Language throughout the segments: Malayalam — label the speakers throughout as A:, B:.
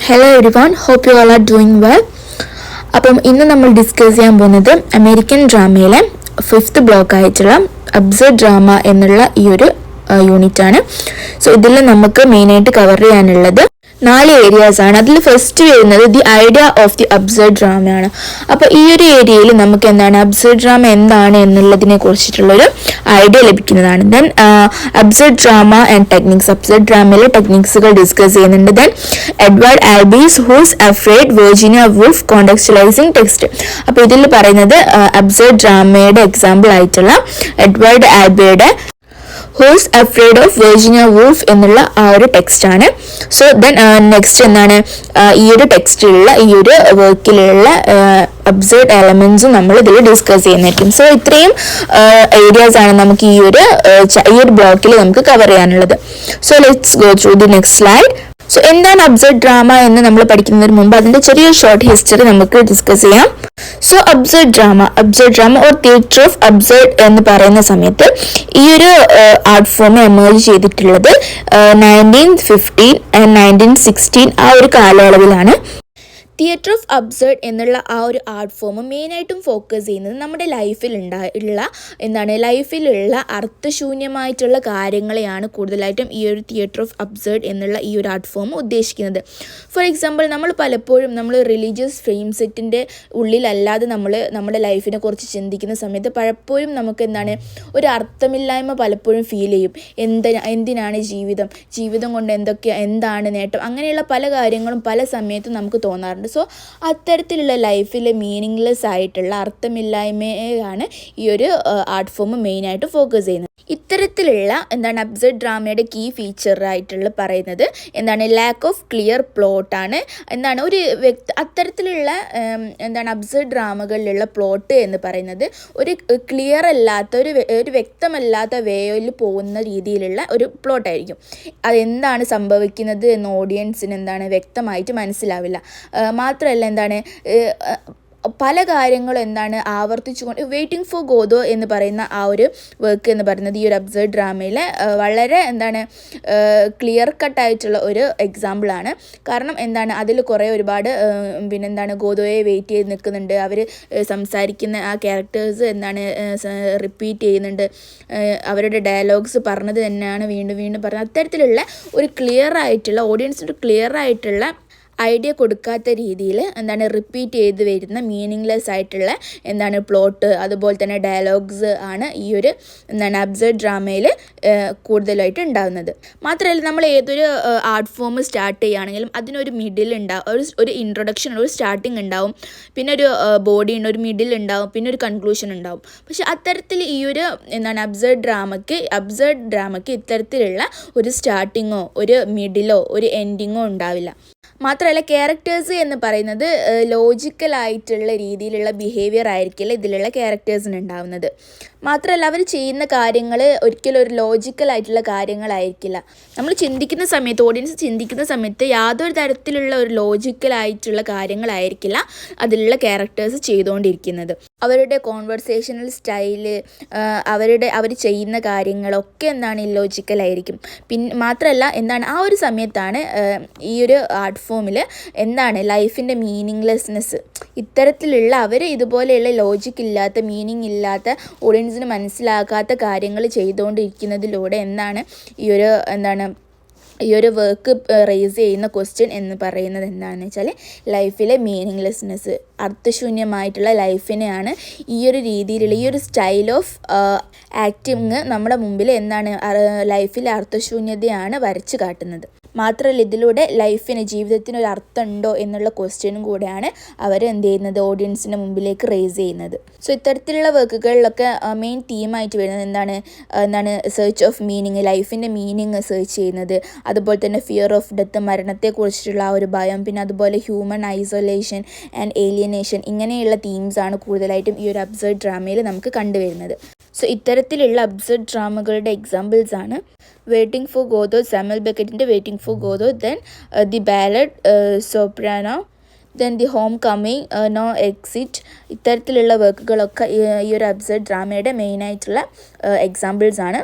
A: Hello everyone, hope you all are doing well. അപ്പം ഇന്ന് നമ്മൾ ഡിസ്കസ് ചെയ്യാൻ പോകുന്നത് അമേരിക്കൻ ഡ്രാമയിലെ 5th ബ്ലോക്ക് ആയിട്ടുള്ള അബ്സർഡ് ഡ്രാമ എന്നുള്ള ഈ ഒരു യൂണിറ്റ് ആണ്. സോ ഇതിൽ നമുക്ക് മെയിനായിട്ട് കവർ ചെയ്യാനുള്ളത് 4 ഏരിയാസ് ആണ്. അതിൽ ഫസ്റ്റ് വരുന്നത് the idea of the absurd ഡ്രാമയാണ്. അപ്പോൾ ഈ ഒരു ഏരിയയിൽ നമുക്ക് എന്താണ് അബ്സർഡ് ഡ്രാമ എന്താണ് എന്നുള്ളതിനെ കുറിച്ചിട്ടുള്ളൊരു ഐഡിയ ലഭിക്കുന്നതാണ്. Then absurd drama and techniques, absurd ഡ്രാമയിലെ ടെക്നിക്സുകൾ ഡിസ്കസ് ചെയ്യുന്നുണ്ട്. Then Edward Albee's who's afraid, Virginia Woolf contextualizing text. അപ്പോൾ ഇതിൽ പറയുന്നത് അബ്സർഡ് ഡ്രാമയുടെ എക്സാമ്പിൾ ആയിട്ടുള്ള എഡ്വേർഡ് ആൽബയുടെ who's afraid of Virginia Woolf എന്നുള്ള ആ ഒരു ടെക്സ്റ്റ് ആണ്. സോ ദെൻ നെക്സ്റ്റ് എന്താണ് ഈ ഒരു ടെക്സ്റ്റിലുള്ള ഈ ഒരു വർക്കിലുള്ള അബ്സർഡ് എലമെന്റ്സും നമ്മൾ ഇതിൽ ഡിസ്കസ് ചെയ്യുന്നതായിരിക്കും. സോ ഇത്രയും ഏരിയാസ് ആണ് നമുക്ക് ഈ ഒരു ബ്ലോക്കിൽ നമുക്ക് കവർ ചെയ്യാനുള്ളത്. So let's go through the next slide. So എന്താണ് അബ്സർഡ് ഡ്രാമ എന്ന് നമ്മൾ പഠിക്കുന്നതിന് മുമ്പ് അതിന്റെ ചെറിയൊരു ഷോർട്ട് ഹിസ്റ്ററി നമുക്ക് ഡിസ്കസ് ചെയ്യാം. So absurd drama or theatre of absurd എന്ന് പറയുന്ന സമയത്ത് ഈ ഒരു ആർട്ട് ഫോം എമേർജ് ചെയ്തിട്ടുള്ളത് 1915 and 1916 ആ ഒരു കാലയളവിലാണ്. തിയേറ്റർ ഓഫ് അബ്സർഡ് എന്നുള്ള ആ ഒരു ആർട്ട് ഫോം മെയിനായിട്ടും ഫോക്കസ് ചെയ്യുന്നത് നമ്മുടെ ലൈഫിലുള്ള അർത്ഥശൂന്യമായിട്ടുള്ള കാര്യങ്ങളെയാണ് കൂടുതലായിട്ടും ഈ ഒരു തിയേറ്റർ ഓഫ് അബ്സർഡ് എന്നുള്ള ഈ ഒരു ആർട്ട് ഫോം ഉദ്ദേശിക്കുന്നത്. ഫോർ എക്സാമ്പിൾ നമ്മൾ പലപ്പോഴും റിലീജിയസ് ഫ്രെയിം സെറ്റിൻ്റെ ഉള്ളിലല്ലാതെ നമ്മുടെ ലൈഫിനെ കുറിച്ച് ചിന്തിക്കുന്ന സമയത്ത് പലപ്പോഴും നമുക്ക് ഒരു അർത്ഥമില്ലായ്മ പലപ്പോഴും ഫീൽ ചെയ്യും. എന്തിനാണ് ജീവിതം കൊണ്ട് എന്താണ് നേട്ടം, അങ്ങനെയുള്ള പല കാര്യങ്ങളും പല സമയത്തും നമുക്ക് തോന്നാറുണ്ട്. സോ അത്തരത്തിലുള്ള ലൈഫിലെ മീനിങ്ലെസ് ആയിട്ടുള്ള അർത്ഥമില്ലായ്മയാണ് ഈ ഒരു ആർട്ട് ഫോം മെയിനായിട്ട് ഫോക്കസ് ചെയ്യുന്നത്. ഇത്തരത്തിലുള്ള അബ്സർഡ് ഡ്രാമയുടെ കീ ഫീച്ചറായിട്ടുള്ള പറയുന്നത് ലാക്ക് ഓഫ് ക്ലിയർ പ്ലോട്ടാണ്. അത്തരത്തിലുള്ള അബ്സർഡ് ഡ്രാമകളിലുള്ള പ്ലോട്ട് എന്ന് പറയുന്നത് ഒരു ക്ലിയർ അല്ലാത്ത ഒരു വ്യക്തമല്ലാത്ത വേയിൽ പോകുന്ന രീതിയിലുള്ള ഒരു പ്ലോട്ടായിരിക്കും. അതെന്താണ് സംഭവിക്കുന്നത് എന്ന് ഓഡിയൻസിന് വ്യക്തമായിട്ട് മനസ്സിലാവില്ല. മാത്രമല്ല പല കാര്യങ്ങളും ആവർത്തിച്ചുകൊണ്ട് വെയിറ്റിംഗ് ഫോർ ഗോദോ എന്ന് പറയുന്ന ആ ഒരു വർക്ക് എന്ന് പറയുന്നത് ഈ ഒരു അബ്സർഡ് ഡ്രാമയിലെ വളരെ ക്ലിയർ കട്ടായിട്ടുള്ള ഒരു എക്സാമ്പിളാണ്. കാരണം അതിൽ ഒരുപാട് ഗോദോയെ വെയിറ്റ് ചെയ്ത് നിൽക്കുന്നുണ്ട്. അവർ സംസാരിക്കുന്ന ആ ക്യാരക്ടേഴ്സ് റിപ്പീറ്റ് ചെയ്യുന്നുണ്ട്. അവരുടെ ഡയലോഗ്സ് പറഞ്ഞത് തന്നെയാണ് വീണ്ടും വീണ്ടും പറഞ്ഞത്. അത്തരത്തിലുള്ള ഒരു ഓഡിയൻസിന് ക്ലിയർ ആയിട്ടുള്ള ഐഡിയ കൊടുക്കാത്ത രീതിയിൽ റിപ്പീറ്റ് ചെയ്ത് വരുന്ന മീനിങ്ലെസ് ആയിട്ടുള്ള പ്ലോട്ട്, അതുപോലെ തന്നെ ഡയലോഗ്സ് ആണ് ഈ ഒരു അബ്സർഡ് ഡ്രാമയിൽ കൂടുതലായിട്ട് ഉണ്ടാകുന്നത്. മാത്രമല്ല നമ്മൾ ഏതൊരു ആർട്ട് ഫോം സ്റ്റാർട്ട് ചെയ്യുകയാണെങ്കിലും അതിനൊരു മിഡിൽ ഉണ്ടാവും, ഒരു ഇൻട്രൊഡക്ഷൻ, ഒരു സ്റ്റാർട്ടിങ് ഉണ്ടാവും, പിന്നെ ഒരു ബോഡി ഉണ്ട്, ഒരു മിഡിൽ ഉണ്ടാവും, പിന്നെ ഒരു കൺക്ലൂഷൻ ഉണ്ടാവും. പക്ഷെ അത്തരത്തിൽ ഈ ഒരു അബ്സർഡ് ഡ്രാമയ്ക്ക് ഇത്തരത്തിലുള്ള ഒരു സ്റ്റാർട്ടിങ്ങോ ഒരു മിഡിലോ ഒരു എൻഡിങ്ങോ ഉണ്ടാവില്ല. മാത്രമല്ല ക്യാരക്ടേഴ്സ് എന്ന് പറയുന്നത് ലോജിക്കലായിട്ടുള്ള രീതിയിലുള്ള ബിഹേവിയർ ആയിരിക്കില്ല ഇതിലുള്ള ക്യാരക്ടേഴ്സിന് ഉണ്ടാവുന്നത്. മാത്രമല്ല അവർ ചെയ്യുന്ന കാര്യങ്ങൾ ഒരിക്കലും ഒരു ലോജിക്കലായിട്ടുള്ള കാര്യങ്ങളായിരിക്കില്ല. നമ്മൾ ഓഡിയൻസ് ചിന്തിക്കുന്ന സമയത്ത് യാതൊരു തരത്തിലുള്ള ഒരു ലോജിക്കലായിട്ടുള്ള കാര്യങ്ങളായിരിക്കില്ല അതിലുള്ള ക്യാരക്ടേഴ്സ് ചെയ്തുകൊണ്ടിരിക്കുന്നത്. അവരുടെ കോൺവെർസേഷണൽ സ്റ്റൈല്, അവർ ചെയ്യുന്ന കാര്യങ്ങളൊക്കെ ഇല്ലോജിക്കലായിരിക്കും. മാത്രമല്ല ആ ഒരു സമയത്താണ് ഈ ഒരു ആർട്ട് ഫോമിൽ ലൈഫിൻ്റെ മീനിങ്ലെസ്നെസ്, ഇത്തരത്തിലുള്ള അവർ ഇതുപോലെയുള്ള ലോജിക്ക് ഇല്ലാത്ത, മീനിങ് ഇല്ലാത്ത, ഓഡിയൻസിന് മനസ്സിലാക്കാത്ത കാര്യങ്ങൾ ചെയ്തുകൊണ്ടിരിക്കുന്നതിലൂടെ ഈ ഒരു വർക്ക് റേസ് ചെയ്യുന്ന ക്വസ്റ്റ്യൻ എന്ന് പറയുന്നത് എന്താണെന്ന് വെച്ചാൽ ലൈഫിലെ മീനിങ്ലെസ്നെസ്, അർത്ഥശൂന്യമായിട്ടുള്ള ലൈഫിനെയാണ് ഈ ഒരു രീതിയിലുള്ള ഈ ഒരു സ്റ്റൈൽ ഓഫ് ആക്ടിങ് നമ്മുടെ മുമ്പിൽ ലൈഫിലെ അർത്ഥശൂന്യതയാണ് വരച്ചു കാട്ടുന്നത്. മാത്രമല്ല ഇതിലൂടെ ജീവിതത്തിന് ഒരു അർത്ഥമുണ്ടോ എന്നുള്ള ക്വസ്റ്റ്യനും കൂടെയാണ് അവർ ഓഡിയൻസിൻ്റെ മുമ്പിലേക്ക് റേസ് ചെയ്യുന്നത്. സോ ഇത്തരത്തിലുള്ള വർക്കുകളിലൊക്കെ മെയിൻ തീമായിട്ട് വരുന്നത് സെർച്ച് ഓഫ് മീനിങ്, ലൈഫിൻ്റെ മീനിങ് സെർച്ച് ചെയ്യുന്നത്, അതുപോലെ തന്നെ ഫിയർ ഓഫ് ഡെത്ത്, മരണത്തെക്കുറിച്ചിട്ടുള്ള ആ ഒരു ഭയം, പിന്നെ അതുപോലെ ഹ്യൂമൻ ഐസൊലേഷൻ ആൻഡ് ഏലിയനേഷൻ, ഇങ്ങനെയുള്ള തീംസാണ് കൂടുതലായിട്ടും ഈ ഒരു അബ്സർഡ് ഡ്രാമയിൽ നമുക്ക് കണ്ടുവരുന്നത്. സോ ഇത്തരത്തിലുള്ള അബ്സർഡ് ഡ്രാമകളുടെ എക്സാമ്പിൾസ് ആണ് വെയിറ്റിംഗ് ഫോർ ഗോദോ, സാമുവൽ ബെക്കറ്റിൻ്റെ waiting for Godot, then the ballad, soprano, then the homecoming, no exit. ഇത്തരത്തിലുള്ള വർക്കുകളൊക്കെ ഈ ഒരു അബ്സർഡ് ഡ്രാമയുടെ മെയിനായിട്ടുള്ള എക്സാമ്പിൾസ് ആണ്.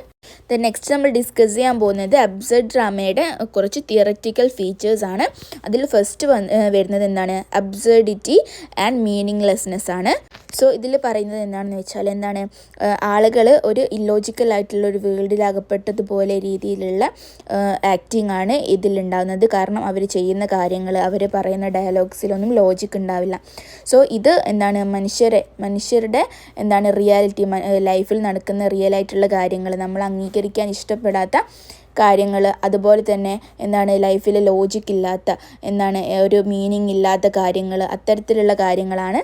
A: നെക്സ്റ്റ് നമ്മൾ ഡിസ്കസ് ചെയ്യാൻ പോകുന്നത് അബ്സർഡ് ഡ്രാമയുടെ കുറച്ച് തിയററ്റിക്കൽ ഫീച്ചേഴ്സ് ആണ്. അതിൽ ഫസ്റ്റ് വരുന്നത് എന്താണ്? അബ്സർഡിറ്റി ആൻഡ് മീനിങ്ലെസ്നെസ് ആണ്. സോ ഇതിൽ പറയുന്നത് എന്താണെന്ന് വെച്ചാൽ ആളുകൾ ഒരു ഇല്ലോജിക്കൽ ആയിട്ടുള്ള ഒരു വേൾഡിൽ അകപ്പെട്ടതുപോലെ രീതിയിലുള്ള ആക്ടിങ് ആണ് ഇതിലുണ്ടാകുന്നത്. കാരണം അവർ ചെയ്യുന്ന കാര്യങ്ങൾ, അവർ പറയുന്ന ഡയലോഗ്സിലൊന്നും ലോജിക്ക് ഉണ്ടാവില്ല. സോ ഇത് മനുഷ്യരുടെ റിയാലിറ്റി, ലൈഫിൽ നടക്കുന്ന റിയൽ ആയിട്ടുള്ള കാര്യങ്ങൾ, നമ്മൾ അംഗീകരിക്കാൻ ഇഷ്ടപ്പെടാത്ത കാര്യങ്ങൾ, അതുപോലെ തന്നെ ലൈഫിൽ ലോജിക്ക് ഇല്ലാത്ത ഒരു മീനിങ് ഇല്ലാത്ത കാര്യങ്ങൾ, അത്തരത്തിലുള്ള കാര്യങ്ങളാണ്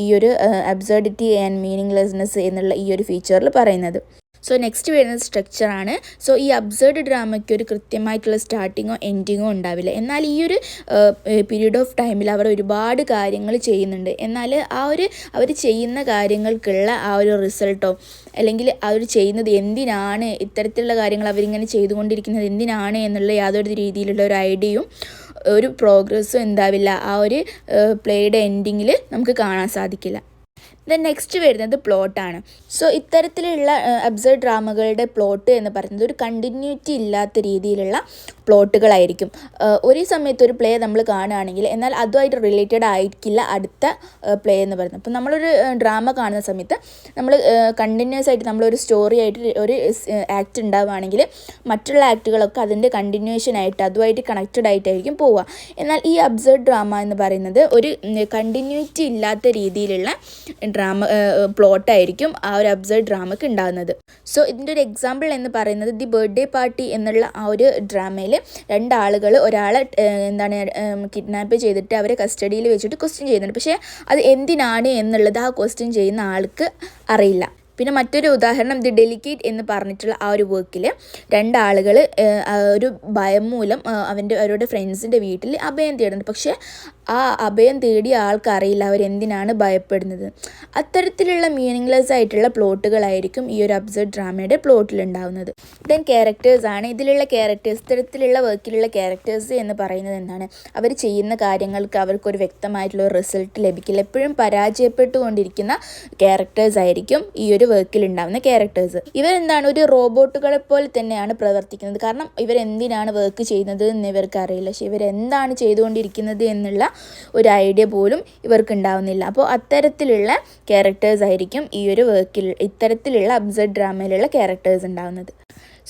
A: ഈ ഒരു അബ്സർഡിറ്റി ആൻഡ് മീനിങ്ലെസ്നെസ് എന്നുള്ള ഈ ഒരു ഫീച്ചറിൽ പറയുന്നത്. സോ നെക്സ്റ്റ് വരുന്നത് സ്ട്രക്ചറാണ്. സോ ഈ അബ്സർഡ് ഡ്രാമയ്ക്ക് ഒരു കൃത്യമായിട്ടുള്ള സ്റ്റാർട്ടിങ്ങോ എൻഡിങ്ങോ ഉണ്ടാവില്ല. എന്നാൽ ഈ ഒരു പീരീഡ് ഓഫ് ടൈമിൽ അവർ ഒരുപാട് കാര്യങ്ങൾ ചെയ്യുന്നുണ്ട്. എന്നാൽ അവർ ചെയ്യുന്ന കാര്യങ്ങൾക്കുള്ള ആ ഒരു റിസൾട്ടോ, അല്ലെങ്കിൽ അവർ ചെയ്യുന്നത് എന്തിനാണ്, ഇത്തരത്തിലുള്ള കാര്യങ്ങൾ അവരിങ്ങനെ ചെയ്തുകൊണ്ടിരിക്കുന്നത് എന്തിനാണ് എന്നുള്ള യാതൊരു രീതിയിലുള്ള ഒരു ഐഡിയയും ഒരു പ്രോഗ്രസ്സും ഉണ്ടാവില്ല. ആ ഒരു പ്ലേയുടെ എൻഡിങ്ങിൽ നമുക്ക് കാണാൻ സാധിക്കില്ല. നെക്സ്റ്റ് വരുന്നത് പ്ലോട്ടാണ്. സോ ഇത്തരത്തിലുള്ള അബ്സർഡ് ഡ്രാമകളുടെ പ്ലോട്ട് എന്ന് പറയുന്നത് ഒരു കണ്ടിന്യൂറ്റി ഇല്ലാത്ത രീതിയിലുള്ള പ്ലോട്ടുകളായിരിക്കും. ഒരേ സമയത്ത് ഒരു പ്ലേ നമ്മൾ കാണുകയാണെങ്കിൽ എന്നാൽ അതുമായിട്ട് റിലേറ്റഡ് ആയിരിക്കില്ല അടുത്ത പ്ലേ എന്ന് പറയുന്നത്. അപ്പോൾ നമ്മളൊരു ഡ്രാമ കാണുന്ന സമയത്ത് നമ്മൾ കണ്ടിന്യൂസ് ആയിട്ട് നമ്മളൊരു സ്റ്റോറി ആയിട്ട് ഒരു ആക്ട് ഉണ്ടാവുകയാണെങ്കിൽ മറ്റുള്ള ആക്ടുകളൊക്കെ അതിൻ്റെ കണ്ടിന്യൂഷൻ ആയിട്ട് അതുമായിട്ട് കണക്റ്റഡ് ആയിട്ടായിരിക്കും പോവുക. എന്നാൽ ഈ അബ്സർഡ് ഡ്രാമ എന്ന് പറയുന്നത് ഒരു കണ്ടിന്യൂറ്റി ഇല്ലാത്ത രീതിയിലുള്ള പ്ലോട്ടായിരിക്കും ആ ഒരു അബ്സർഡ് ഡ്രാമയ്ക്ക് ഉണ്ടാകുന്നത്. സോ ഇതിൻ്റെ ഒരു എക്സാമ്പിൾ എന്ന് പറയുന്നത് ദി ബർത്ത്ഡേ പാർട്ടി എന്നുള്ള ആ ഒരു ഡ്രാമയിൽ രണ്ടാളുകൾ ഒരാളെ കിഡ്നാപ്പ് ചെയ്തിട്ട് അവരെ കസ്റ്റഡിയിൽ വെച്ചിട്ട് ക്വസ്റ്റ്യൻ ചെയ്യുന്നുണ്ട്. പക്ഷേ അത് എന്തിനാണ് എന്നുള്ളത് ആ ക്വസ്റ്റ്യൻ ചെയ്യുന്ന ആൾക്ക് അറിയില്ല. പിന്നെ മറ്റൊരു ഉദാഹരണം ദി ഡെലിക്കേറ്റ് എന്ന് പറഞ്ഞിട്ടുള്ള ആ ഒരു വർക്കിൽ രണ്ടാളുകൾ ഒരു ഭയം മൂലം അവരുടെ ഫ്രണ്ട്സിൻ്റെ വീട്ടിൽ അഭയം തേടുന്നുണ്ട്. പക്ഷേ ആ അഭയം തേടിയ ആൾക്കറിയില്ല അവരെന്തിനാണ് ഭയപ്പെടുന്നത്. അത്തരത്തിലുള്ള മീനിങ്ലെസ് ആയിട്ടുള്ള പ്ലോട്ടുകളായിരിക്കും ഈ ഒരു അബ്സർഡ് ഡ്രാമയുടെ പ്ലോട്ടിലുണ്ടാവുന്നത്. ക്യാരക്ടേഴ്സാണ്. ഇതിലുള്ള ക്യാരക്ടേഴ്സ്, ഇത്തരത്തിലുള്ള വർക്കിലുള്ള ക്യാരക്ടേഴ്സ് എന്ന് പറയുന്നത് അവർ ചെയ്യുന്ന കാര്യങ്ങൾക്ക് അവർക്കൊരു വ്യക്തമായിട്ടുള്ള ഒരു റിസൾട്ട് ലഭിക്കില്ല. എപ്പോഴും പരാജയപ്പെട്ടുകൊണ്ടിരിക്കുന്ന ക്യാരക്ടേഴ്സ് ആയിരിക്കും ഈ ഒരു വർക്കിലുണ്ടാവുന്ന ക്യാരക്ടേഴ്സ്. ഒരു റോബോട്ടുകളെ പോലെ തന്നെയാണ് പ്രവർത്തിക്കുന്നത്. കാരണം ഇവരെന്തിനാണ് വർക്ക് ചെയ്യുന്നത് എന്ന് ഇവർക്ക് അറിയില്ല. പക്ഷേ ഇവരെന്താണ് ചെയ്തുകൊണ്ടിരിക്കുന്നത് എന്നുള്ള ഒരു ഐഡിയ പോലും ഇവർക്ക് ഉണ്ടാവുന്നില്ല. അപ്പോൾ അത്തരത്തിലുള്ള ക്യാരക്ടേഴ്സ് ആയിരിക്കും ഈ ഒരു വർക്കിൽ, ഇത്തരത്തിലുള്ള അബ്സർഡ് ഡ്രാമയിലുള്ള ക്യാരക്ടേഴ്സ് ഉണ്ടാവുന്നത്.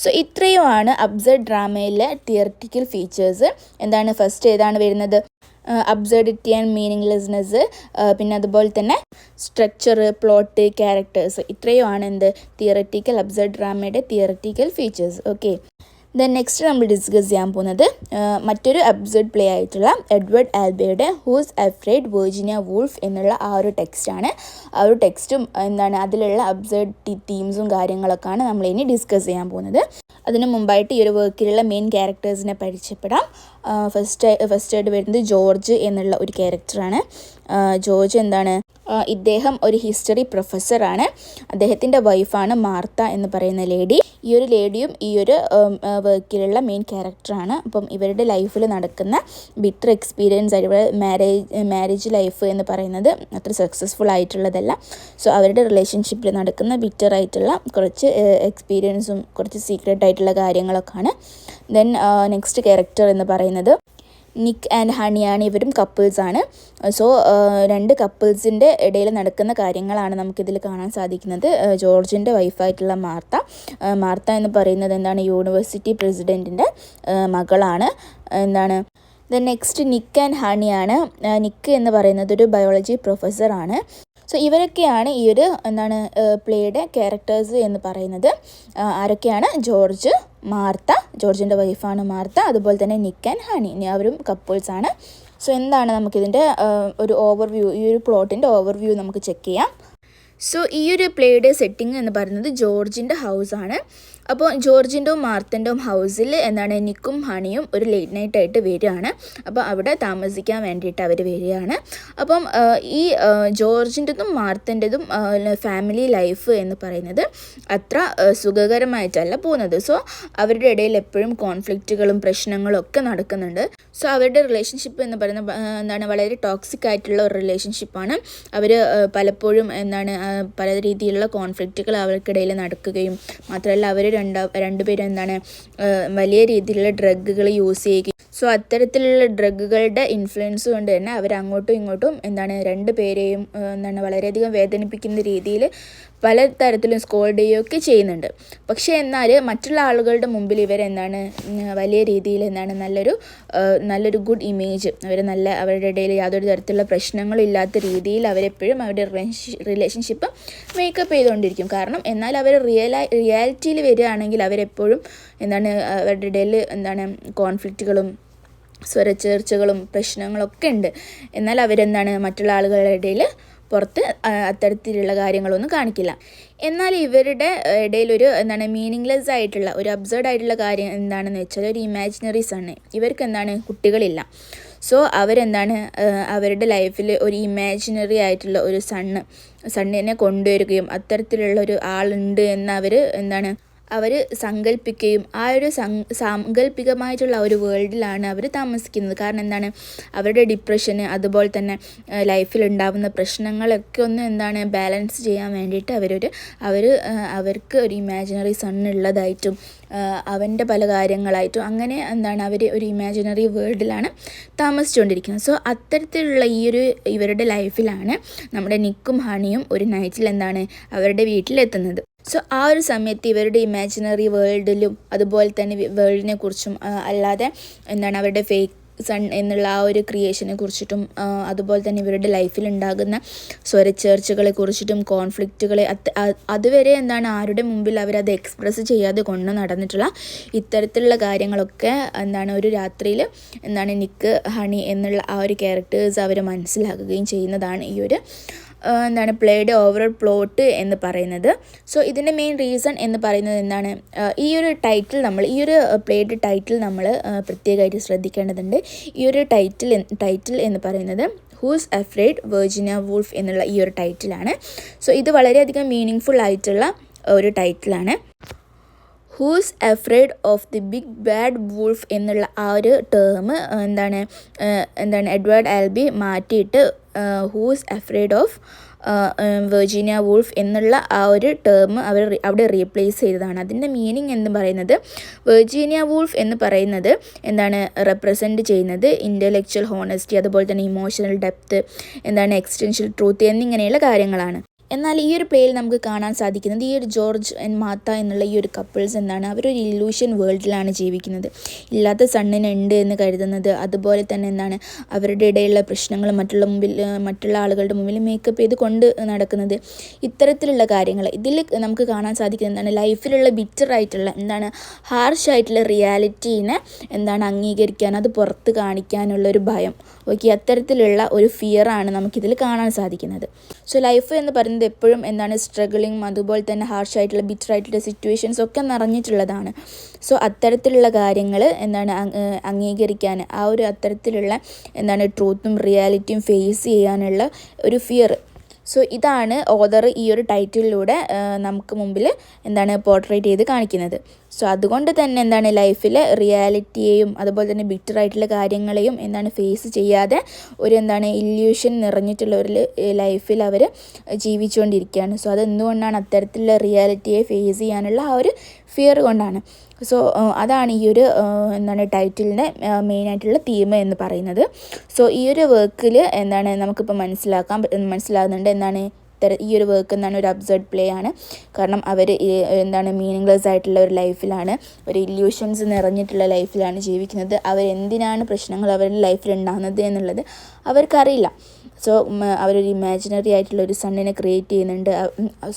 A: സോ ഇത്രയുമാണ് അബ്സർഡ് ഡ്രാമയിലെ തിയററ്റിക്കൽ ഫീച്ചേഴ്സ്. ഫസ്റ്റ് ഏതാണ് വരുന്നത്? അബ്സർഡിറ്റി ആൻഡ് മീനിങ്ലെസ്നെസ്, പിന്നെ അതുപോലെ തന്നെ സ്ട്രക്ചർ, പ്ലോട്ട്, ക്യാരക്ടേഴ്സ്. ഇത്രയുമാണ് തിയററ്റിക്കൽ അബ്സർഡ് ഡ്രാമയുടെ തിയററ്റിക്കൽ ഫീച്ചേഴ്സ്. ഓക്കെ, നെക്സ്റ്റ് നമ്മൾ ഡിസ്കസ് ചെയ്യാൻ പോകുന്നത് മറ്റൊരു അബ്സർഡ് പ്ലേ ആയിട്ടുള്ള എഡ്വേർഡ് ആൽബയുടെ ഹൂസ് അഫ്രൈഡ് വെർജീനിയ വൂൾഫ് എന്നുള്ള ആ ഒരു ടെക്സ്റ്റാണ്. ആ ഒരു ടെക്സ്റ്റും അതിലുള്ള അബ്സർഡ് തീംസും കാര്യങ്ങളൊക്കെയാണ് നമ്മൾ ഇനി ഡിസ്കസ് ചെയ്യാൻ പോകുന്നത്. അതിന് മുമ്പായിട്ട് ഈ ഒരു വർക്കിലുള്ള മെയിൻ ക്യാരക്ടേഴ്സിനെ പരിചയപ്പെടാം. ഫസ്റ്റായിട്ട് വരുന്നത് ജോർജ് എന്നുള്ള ഒരു ക്യാരക്ടറാണ്. ജോർജ് ഇദ്ദേഹം ഒരു ഹിസ്റ്ററി പ്രൊഫസറാണ്. അദ്ദേഹത്തിൻ്റെ വൈഫാണ് മാർത്ത എന്ന് പറയുന്ന ലേഡി. ഈ ഒരു ലേഡിയും ഈ ഒരു വർക്കിലുള്ള മെയിൻ ക്യാരക്ടറാണ്. അപ്പം ഇവരുടെ ലൈഫിൽ നടക്കുന്ന ബിറ്റർ എക്സ്പീരിയൻസ് ആയിട്ട് മാരേജ് ലൈഫ് എന്ന് പറയുന്നത് അത്ര സക്സസ്ഫുൾ ആയിട്ടുള്ളതല്ല. സോ അവരുടെ റിലേഷൻഷിപ്പിൽ നടക്കുന്ന ബിറ്റർ ആയിട്ടുള്ള കുറച്ച് എക്സ്പീരിയൻസും കുറച്ച് സീക്രട്ട് ആയിട്ടുള്ള കാര്യങ്ങളൊക്കെയാണ്. നെക്സ്റ്റ് ക്യാരക്ടർ എന്ന് പറയുന്നത് നിക്ക് ആൻഡ് ഹണിയാണ്. ഇവരും കപ്പിൾസാണ്. സോ രണ്ട് കപ്പിൾസിൻ്റെ ഇടയിൽ നടക്കുന്ന കാര്യങ്ങളാണ് നമുക്കിതിൽ കാണാൻ സാധിക്കുന്നത്. ജോർജിൻ്റെ വൈഫായിട്ടുള്ള മാർത്ത എന്ന് പറയുന്നത് യൂണിവേഴ്സിറ്റി പ്രസിഡൻറ്റിൻ്റെ മകളാണ്. Next Nick and ഹണിയാണ്. നിക്ക് എന്ന് പറയുന്നത് ഒരു ബയോളജി പ്രൊഫസറാണ്. സോ ഇവരൊക്കെയാണ് ഈ ഒരു പ്ലേയുടെ ക്യാരക്ടേഴ്സ് എന്ന് പറയുന്നത്. ആരൊക്കെയാണ്? ജോർജ്, മാർത്ത, ജോർജിൻ്റെ വൈഫാണ് മാർത്ത, അതുപോലെ തന്നെ നിക്ക് ആൻഡ് ഹണി, അവരും കപ്പിൾസാണ്. സോ നമുക്കിതിൻ്റെ ഒരു ഓവർവ്യൂ, ഈ ഒരു പ്ലോട്ടിൻ്റെ ഓവർവ്യൂ നമുക്ക് ചെക്ക് ചെയ്യാം. സോ ഈ ഒരു പ്ലേയുടെ സെറ്റിംഗ് എന്ന് പറയുന്നത് ജോർജിൻ്റെ ഹൗസാണ്. അപ്പോൾ ജോർജിൻ്റെയും മാർത്തൻ്റെയും ഹൗസിൽ നിക്കും ഹണിയും ഒരു ലേറ്റ് നൈറ്റ് ആയിട്ട് വരികയാണ്. അപ്പോൾ അവിടെ താമസിക്കാൻ വേണ്ടിയിട്ട് അവർ വരികയാണ്. അപ്പം ഈ ജോർജിൻ്റെതും മാർത്തൻ്റെതും ഫാമിലി ലൈഫ് എന്ന് പറയുന്നത് അത്ര സുഖകരമായിട്ടല്ല പോകുന്നത്. സോ അവരുടെ ഇടയിൽ എപ്പോഴും കോൺഫ്ലിക്റ്റുകളും പ്രശ്നങ്ങളും ഒക്കെ നടക്കുന്നുണ്ട്. സോ അവരുടെ റിലേഷൻഷിപ്പ് എന്ന് പറയുന്നത് എന്താണ് വളരെ ടോക്സിക് ആയിട്ടുള്ള ഒരു റിലേഷൻഷിപ്പാണ്. അവർ പലപ്പോഴും എന്താണ് പല രീതിയിലുള്ള കോൺഫ്ലിക്റ്റുകൾ അവർക്കിടയിൽ നടക്കുകയും മാത്രമല്ല അവർ രണ്ടുപേരും എന്താണ് വലിയ രീതിയിലുള്ള ഡ്രഗുകൾ യൂസ് ചെയ്യുകയും സോ അത്തരത്തിലുള്ള ഡ്രഗുകളുടെ ഇൻഫ്ലുവൻസ് കൊണ്ട് തന്നെ അവർ അങ്ങോട്ടും ഇങ്ങോട്ടും എന്താണ് രണ്ട് പേരെയും എന്താണ് വളരെയധികം വേദനിപ്പിക്കുന്ന രീതിയിൽ പല തരത്തിലും സ്കോൾഡ് ചെയ്യുകയൊക്കെ ചെയ്യുന്നുണ്ട്. പക്ഷേ എന്നാൽ മറ്റുള്ള ആളുകളുടെ മുമ്പിൽ ഇവരെന്താണ് വലിയ രീതിയിൽ എന്താണ് നല്ലൊരു ഗുഡ് ഇമേജ് അവരുടെ ഇടയിൽ യാതൊരു തരത്തിലുള്ള പ്രശ്നങ്ങളും ഇല്ലാത്ത രീതിയിൽ അവരെപ്പോഴും അവരുടെ റിലേഷൻഷിപ്പ് മേക്കപ്പ് ചെയ്തുകൊണ്ടിരിക്കും. കാരണം എന്നാൽ അവർ റിയാലിറ്റിയിൽ വരികയാണെങ്കിൽ അവരെപ്പോഴും എന്താണ് അവരുടെ ഇടയിൽ എന്താണ് കോൺഫ്ലിക്റ്റുകളും സ്വരച്ചേർച്ചകളും പ്രശ്നങ്ങളൊക്കെ ഉണ്ട്. എന്നാൽ അവരെന്താണ് മറ്റുള്ള ആളുകളുടെ ഇടയിൽ പുറത്ത് അത്തരത്തിലുള്ള കാര്യങ്ങളൊന്നും കാണിക്കില്ല. എന്നാൽ ഇവരുടെ ഇടയിലൊരു എന്താണ് മീനിങ്ലെസ് ആയിട്ടുള്ള ഒരു അബ്സേർഡ് ആയിട്ടുള്ള കാര്യം എന്താണെന്ന് വെച്ചാൽ ഒരു ഇമാജിനറി സണ്ണ്. ഇവർക്ക് എന്താണ് കുട്ടികളില്ല. സോ അവരെന്താണ് അവരുടെ ലൈഫിൽ ഒരു ഇമാജിനറി ആയിട്ടുള്ള ഒരു സണ്ണിനെ കൊണ്ടുവരികയും അത്തരത്തിലുള്ള ഒരു ആളുണ്ട് എന്ന് അവർ സങ്കല്പിക്കുകയും ആ ഒരു സാങ്കല്പികമായിട്ടുള്ള ഒരു വേൾഡിലാണ് അവർ താമസിക്കുന്നത്. കാരണം എന്താണ് അവരുടെ ഡിപ്രഷന് അതുപോലെ തന്നെ ലൈഫിലുണ്ടാകുന്ന പ്രശ്നങ്ങളൊക്കെ ഒന്ന് ബാലൻസ് ചെയ്യാൻ വേണ്ടിയിട്ട് അവർക്ക് ഒരു ഇമാജിനറി സണ്ണുള്ളതായിട്ടും അവൻ്റെ പല കാര്യങ്ങളായിട്ടും അങ്ങനെ അവർ ഒരു ഇമാജിനറി വേൾഡിലാണ് താമസിച്ചുകൊണ്ടിരിക്കുന്നത്. സോ അത്തരത്തിലുള്ള ഇവരുടെ ലൈഫിലാണ് നമ്മുടെ നിക്കും ഹണിയും ഒരു നൈറ്റിൽ അവരുടെ വീട്ടിലെത്തുന്നത്. സോ ആ ഒരു സമയത്ത് ഇവരുടെ ഇമാജിനറി വേൾഡിലും അതുപോലെ തന്നെ വേൾഡിനെ കുറിച്ചും അല്ലാതെ അവരുടെ ഫേക്ക് സൺ എന്നുള്ള ആ ഒരു ക്രിയേഷനെ കുറിച്ചിട്ടും അതുപോലെ തന്നെ ഇവരുടെ ലൈഫിൽ ഉണ്ടാകുന്ന സ്വരച്ചേർച്ചകളെ കുറിച്ചിട്ടും കോൺഫ്ലിക്റ്റുകളെ അതുവരെ ആരുടെ മുമ്പിൽ അവരത് എക്സ്പ്രസ് ചെയ്യാതെ കൊണ്ടു നടന്നിട്ടുള്ള ഇത്തരത്തിലുള്ള കാര്യങ്ങളൊക്കെ ഒരു രാത്രിയിൽ നിക്ക് ഹണി എന്നുള്ള ആ ഒരു ക്യാരക്ടേഴ്സ് അവർ മനസ്സിലാക്കുകയും ചെയ്യുന്നതാണ് ഈ ഒരു പ്ലേയുടെ ഓവറോൾ പ്ലോട്ട് എന്ന് പറയുന്നത്. സോ ഇതിൻ്റെ മെയിൻ റീസൺ എന്ന് പറയുന്നത് ഈ ഒരു പ്ലേയുടെ ടൈറ്റിൽ നമ്മൾ പ്രത്യേകമായിട്ട് ശ്രദ്ധിക്കേണ്ടതുണ്ട്. ഈ ഒരു ടൈറ്റിൽ എന്ന് പറയുന്നത് ഹൂസ് അഫ്രൈഡ് വെർജിനിയ വൂൾഫ് എന്നുള്ള ഈ ഒരു ടൈറ്റിലാണ്. സോ ഇത് വളരെയധികം മീനിങ് ആയിട്ടുള്ള ഒരു ടൈറ്റിലാണ്. Who's afraid of the big bad wolf എന്നുള്ള ആ ഒരു ടേം എഡ്വേർഡ് ആൽബി മാറ്റിയിട്ട് who's afraid of Virginia Woolf എന്നുള്ള ആ ഒരു ടേം അവിടെ റീപ്ലേസ് ചെയ്തതാണ്. അതിൻ്റെ മീനിങ് എന്ന് പറയുന്നത് വെർജീനിയ വൂൾഫ് എന്ന് പറയുന്നത് റെപ്രസെൻറ്റ് ചെയ്യുന്നത് ഇൻ്റലക്ച്വൽ ഹോണസ്റ്റി അതുപോലെ തന്നെ ഇമോഷണൽ ഡെപ്ത് എക്സ്റ്റൻഷ്യൽ ട്രൂത്ത് എന്നിങ്ങനെയുള്ള കാര്യങ്ങളാണ്. എന്നാൽ ഈ ഒരു പ്ലേയിൽ നമുക്ക് കാണാൻ സാധിക്കുന്നത് ഈ ഒരു ജോർജ് ആൻഡ് മാത്ത എന്നുള്ള ഈ ഒരു കപ്പിൾസ് അവരൊരു ഇല്യൂഷൻ വേൾഡിലാണ് ജീവിക്കുന്നത്. ഇല്ലാത്ത സണ്ണിനുണ്ട് എന്ന് കരുതുന്നത്, അതുപോലെ തന്നെ അവരുടെ ഇടയിലുള്ള പ്രശ്നങ്ങൾ മറ്റുള്ള ആളുകളുടെ മുമ്പിൽ മേക്കപ്പ് ചെയ്ത് കൊണ്ട് നടക്കുന്നത്, ഇത്തരത്തിലുള്ള കാര്യങ്ങൾ ഇതിൽ നമുക്ക് കാണാൻ സാധിക്കുന്നത് ലൈഫിലുള്ള ബിറ്ററായിട്ടുള്ള ഹാർഷായിട്ടുള്ള റിയാലിറ്റീനെ അംഗീകരിക്കാൻ അത് പുറത്ത് കാണിക്കാനുള്ളൊരു ഭയം. ഓക്കെ, അത്തരത്തിലുള്ള ഒരു ഫിയറാണ് നമുക്കിതിൽ കാണാൻ സാധിക്കുന്നത്. സോ ലൈഫ് എന്ന് പറയുന്നത് എപ്പോഴും സ്ട്രഗിളിങ് അതുപോലെ തന്നെ ഹാർഷായിട്ടുള്ള ബിറ്ററായിട്ടുള്ള സിറ്റുവേഷൻസ് ഒക്കെ നിറഞ്ഞിട്ടുള്ളതാണ്. സോ അത്തരത്തിലുള്ള കാര്യങ്ങൾ അംഗീകരിക്കാൻ ആ ഒരു അത്തരത്തിലുള്ള ട്രൂത്തും റിയാലിറ്റിയും ഫേസ് ചെയ്യാനുള്ള ഒരു ഫിയർ. സോ ഇതാണ് ഓഥർ ഈ ഒരു ടൈറ്റിലൂടെ നമുക്ക് മുമ്പിൽ പോർട്രേറ്റ് ചെയ്ത് കാണിക്കുന്നത്. സോ അതുകൊണ്ട് തന്നെ ലൈഫിലെ റിയാലിറ്റിയെയും അതുപോലെ തന്നെ ബിറ്ററായിട്ടുള്ള കാര്യങ്ങളെയും ഫേസ് ചെയ്യാതെ ഒരു ഇല്യൂഷൻ നിറഞ്ഞിട്ടുള്ള ഒരു ലൈഫിൽ അവർ ജീവിച്ചുകൊണ്ടിരിക്കുകയാണ്. സോ അതെന്തുകൊണ്ടാണ് അത്തരത്തിലുള്ള റിയാലിറ്റിയെ ഫേസ് ചെയ്യാനുള്ള ആ ഒരു ഫിയർ കൊണ്ടാണ്. സോ അതാണ് ഈ ഒരു ടൈറ്റിലിൻ്റെ മെയിനായിട്ടുള്ള തീം എന്ന് പറയുന്നത്. സോ ഈ ഒരു വർക്കിൽ നമുക്കിപ്പോൾ മനസ്സിലാകുന്നുണ്ട് ഈ ഒരു വർക്ക് ഒരു അബ്സർഡ് പ്ലേ ആണ്. കാരണം അവർ മീനിങ്ലെസ് ആയിട്ടുള്ള ഒരു ലൈഫിലാണ്, ഒരു ഇല്യൂഷൻസ് നിറഞ്ഞിട്ടുള്ള ലൈഫിലാണ് ജീവിക്കുന്നത്. അവരെന്തിനാണ് പ്രശ്നങ്ങൾ അവരുടെ ലൈഫിൽ ഉണ്ടാകുന്നത് എന്നുള്ളത് അവർക്കറിയില്ല. സോ അവരൊരു ഇമാജിനറി ആയിട്ടുള്ള ഒരു സണ്ണിനെ ക്രിയേറ്റ് ചെയ്യുന്നുണ്ട്.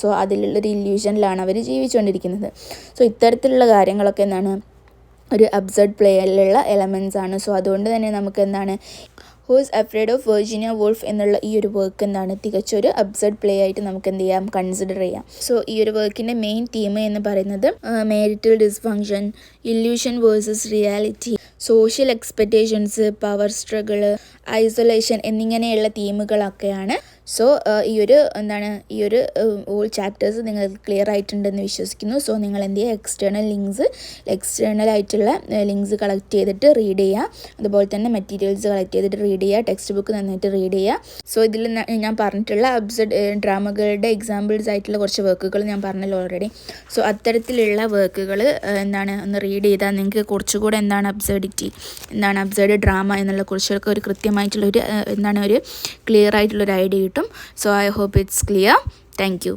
A: സോ അതിലുള്ളൊരു ഇല്യൂഷനിലാണ് അവർ ജീവിച്ചുകൊണ്ടിരിക്കുന്നത്. സോ ഇത്തരത്തിലുള്ള കാര്യങ്ങളൊക്കെ ഒരു അബ്സർഡ് പ്ലേയിലുള്ള എലമെൻറ്റ്സ് ആണ്. സോ അതുകൊണ്ട് തന്നെ നമുക്ക് who's afraid of Virginia Woolf എന്നുള്ള ഈ ഒരു വർക്ക് തികച്ചൊരു അബ്സർഡ് പ്ലേ ആയിട്ട് നമുക്ക് കൺസിഡർ ചെയ്യാം. സോ ഈ ഒരു വർക്കിൻ്റെ മെയിൻ തീം എന്ന് പറയുന്നത് marital dysfunction, illusion versus reality, social expectations, power struggle, isolation എന്നിങ്ങനെയുള്ള തീമുകളൊക്കെയാണ്. സോ ഈ ഒരു ഓൾ ചാപ്റ്റേഴ്സ് നിങ്ങൾക്ക് ക്ലിയർ ആയിട്ടുണ്ടെന്ന് വിശ്വസിക്കുന്നു. സോ നിങ്ങൾ എന്ത് ചെയ്യുക, എക്സ്റ്റേണൽ ആയിട്ടുള്ള ലിങ്ക്സ് കളക്ട് ചെയ്തിട്ട് റീഡ് ചെയ്യുക. അതുപോലെ തന്നെ മെറ്റീരിയൽസ് കളക്ട് ചെയ്തിട്ട് റീഡ് ചെയ്യുക. ടെക്സ്റ്റ് ബുക്ക് നന്നായിട്ട് റീഡ് ചെയ്യുക. സോ ഇതിൽ ഞാൻ പറഞ്ഞിട്ടുള്ള അബ്സർഡ് ഡ്രാമകളുടെ എക്സാമ്പിൾസ് ആയിട്ടുള്ള കുറച്ച് വർക്കുകൾ ഞാൻ പറഞ്ഞല്ലോ ഓൾറെഡി. സോ അത്തരത്തിലുള്ള വർക്കുകൾ ഒന്ന് റീഡ് ചെയ്താൽ നിങ്ങൾക്ക് കുറച്ചുകൂടെ അബ്സർഡിറ്റി, അബ്സർഡ് ഡ്രാമ എന്നുള്ള കുറിച്ചൊക്കെ ഒരു കൃത്യമായിട്ടുള്ളൊരു ഒരു ക്ലിയർ ആയിട്ടുള്ളൊരു ഐഡിയ കിട്ടും. So I hope it's clear. Thank U.